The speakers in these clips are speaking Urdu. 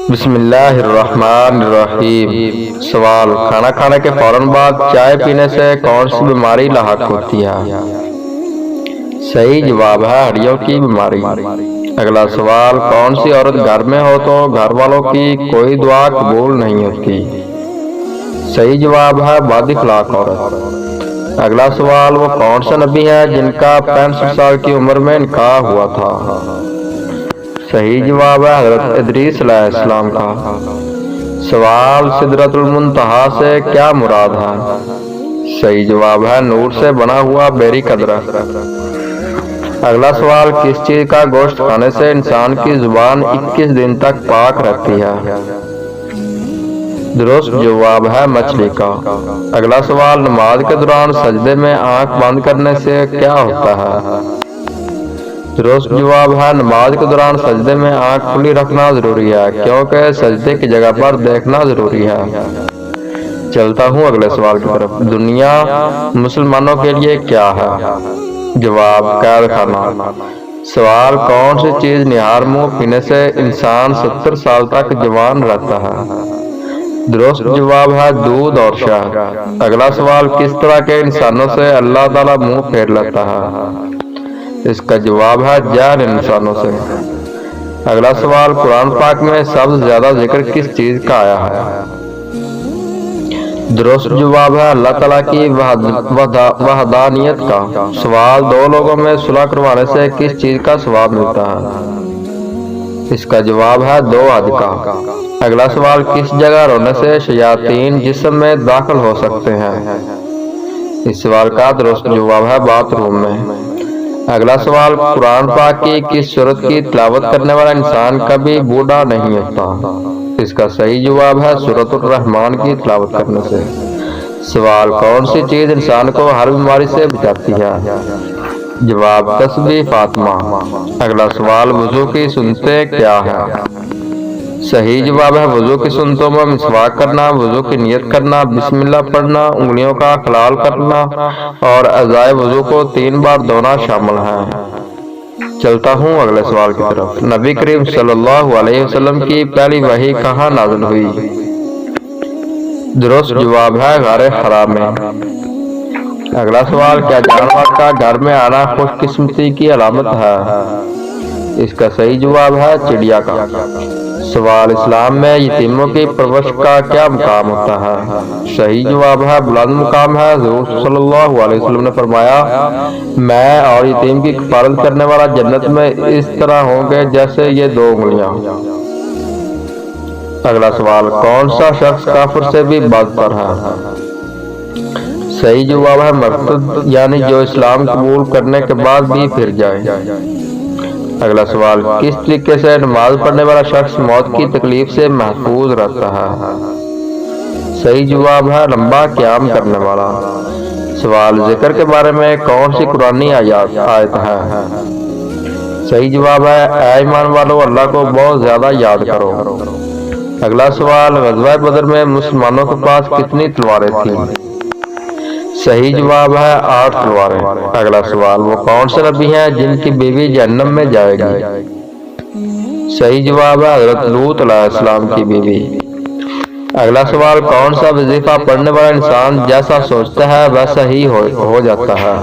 بسم اللہ الرحمن الرحیم۔ سوال: کھانا کھانے کے فوراً بعد چائے پینے سے کون سی بیماری لاحق ہوتی ہے؟ صحیح جواب ہے ہڈیوں کی بیماری۔ اگلا سوال: کون سی عورت گھر میں ہو تو گھر والوں کی کوئی دعا قبول نہیں ہوتی؟ صحیح جواب ہے بد اخلاق عورت۔ اگلا سوال: وہ کون سے نبی ہیں جن کا 65 سال کی عمر میں انتقال ہوا تھا؟ صحیح جواب ہے حضرت ادریس علیہ السلام کا۔ سوال: سدرۃ المنتہا سے کیا مراد ہے؟ صحیح جواب ہے نور سے بنا ہوا بیری کا درخت۔ اگلا سوال: کس چیز کا گوشت کھانے سے انسان کی زبان 21 دن تک پاک رہتی ہے؟ درست جواب ہے مچھلی کا۔ اگلا سوال: نماز کے دوران سجدے میں آنکھ بند کرنے سے کیا ہوتا ہے؟ درست جواب ہے نماز کے دوران سجدے میں آنکھ کھلی رکھنا ضروری ہے، کیونکہ سجدے کی جگہ پر دیکھنا ضروری ہے۔ چلتا ہوں اگلے سوال کی طرف۔ دنیا مسلمانوں کے لیے کیا ہے؟ جواب: قید خانہ۔ سوال: کون سی چیز نہار منہ پینے سے انسان 70 سال تک جوان رہتا ہے؟ درست جواب ہے دودھ اور شہد۔ اگلا سوال: کس طرح کے انسانوں سے اللہ تعالیٰ منہ پھیر لیتا ہے؟ اس کا جواب ہے جاہل انسانوں سے۔ اگلا سوال: قرآن پاک میں سب سے زیادہ ذکر کس چیز کا آیا ہے؟ درست جواب ہے اللہ تعالیٰ کی وحدانیت کا۔ سوال: دو لوگوں میں صلح کروانے سے کس چیز کا ثواب ملتا ہے؟ اس کا جواب ہے 2 حج کا۔ اگلا سوال: کس جگہ رونے سے شیاطین جسم میں داخل ہو سکتے ہیں؟ اس سوال کا درست جواب ہے باتھ روم میں۔ اگلا سوال: قرآن پاک کی کس سورت کی تلاوت کرنے والا انسان کبھی بوڑھا نہیں ہوتا؟ اس کا صحیح جواب ہے سورۃ الرحمن کی تلاوت کرنے سے۔ سوال: کون سی چیز انسان کو ہر بیماری سے بچاتی ہے؟ جواب: تسبیح فاطمہ۔ اگلا سوال: وضو کی سنتیں کیا ہے؟ صحیح جواب ہے وضو کی سنتوں میں مسواک کرنا، وضو کی نیت کرنا، بسم اللہ پڑھنا، انگلیوں کا خلال کرنا اور اعضائے وضو کو 3 بار دھونا شامل ہے۔ چلتا ہوں اگلے سوال کی طرف۔ نبی کریم صلی اللہ علیہ وسلم کی پہلی وحی کہاں نازل ہوئی؟ درست جواب ہے غار حرا میں۔ اگلا سوال: کیا جانور کا گھر میں آنا خوش قسمتی کی علامت ہے؟ اس کا صحیح جواب ہے چڑیا کا۔ سوال: اسلام میں یتیموں کی پرورش کا کیا مقام ہوتا ہے؟ صحیح جواب ہے بلند مقام ہے۔ حضور صلی اللہ علیہ وسلم نے فرمایا: میں اور یتیم کی کفالت کرنے والا جنت میں اس طرح ہوں گے جیسے یہ 2 انگلیاں۔ اگلا سوال: کون سا شخص کافر سے بھی بدتر ہے؟ صحیح جواب ہے مرتد، یعنی جو اسلام قبول کرنے کے بعد بھی پھر جائے۔ اگلا سوال: کس طریقے سے نماز پڑھنے والا شخص موت کی تکلیف سے محفوظ رہتا ہے؟ صحیح جواب ہے لمبا قیام کرنے والا۔ سوال: ذکر کے بارے میں کون سی قرآنی آیت ہے؟ صحیح جواب ہے اے ایمان والو اللہ کو بہت زیادہ یاد کرو۔ اگلا سوال: غزوہ بدر میں مسلمانوں کے پاس کتنی تلواریں تھیں؟ صحیح جواب ہے 8 تلواریں۔ اگلا سوال: وہ کون سے نبی ہیں جن کی بیوی جہنم میں جائے گی؟ صحیح جواب ہے حضرت لوط علیہ السلام کی بیوی۔ اگلا سوال: کون سا وظیفہ پڑھنے والا انسان جیسا سوچتا ہے ویسا ہی ہو جاتا ہے؟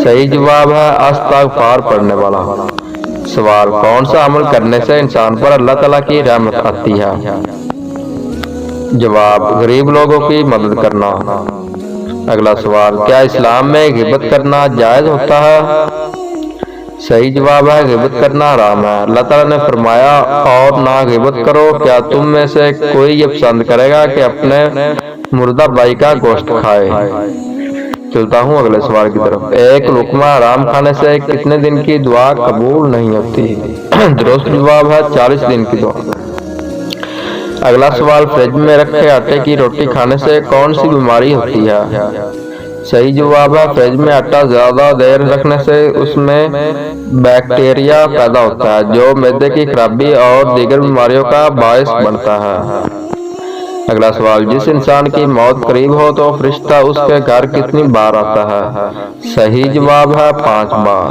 صحیح جواب ہے استغفار پڑھنے والا۔ سوال: کون سا عمل کرنے سے انسان پر اللہ تعالیٰ کی رحمت آتی ہے؟ جواب: غریب لوگوں کی مدد کرنا۔ اگلا سوال: کیا اسلام میں غیبت کرنا جائز ہوتا ہے؟ صحیح جواب ہے غیبت کرنا حرام ہے۔ اللہ تعالیٰ نے فرمایا: اور نہ غیبت کرو۔ کیا تم میں سے کوئی یہ پسند کرے گا کہ اپنے مردہ بھائی کا گوشت کھائے؟ چلتا ہوں اگلے سوال کی طرف۔ ایک لقمہ حرام کھانے سے کتنے دن کی دعا قبول نہیں ہوتی؟ درست جواب ہے 40 دن کی دعا۔ اگلا سوال: فریج میں رکھے آٹے کی روٹی کھانے سے کون سی بیماری ہوتی ہے؟ صحیح جواب ہے فریج میں آٹا زیادہ دیر رکھنے سے اس میں بیکٹیریا پیدا ہوتا ہے جو معدے کی خرابی اور دیگر بیماریوں کا باعث بنتا ہے۔ اگلا سوال: جس انسان کی موت قریب ہو تو فرشتہ اس کے گھر کتنی بار آتا ہے؟ صحیح جواب ہے 5 بار۔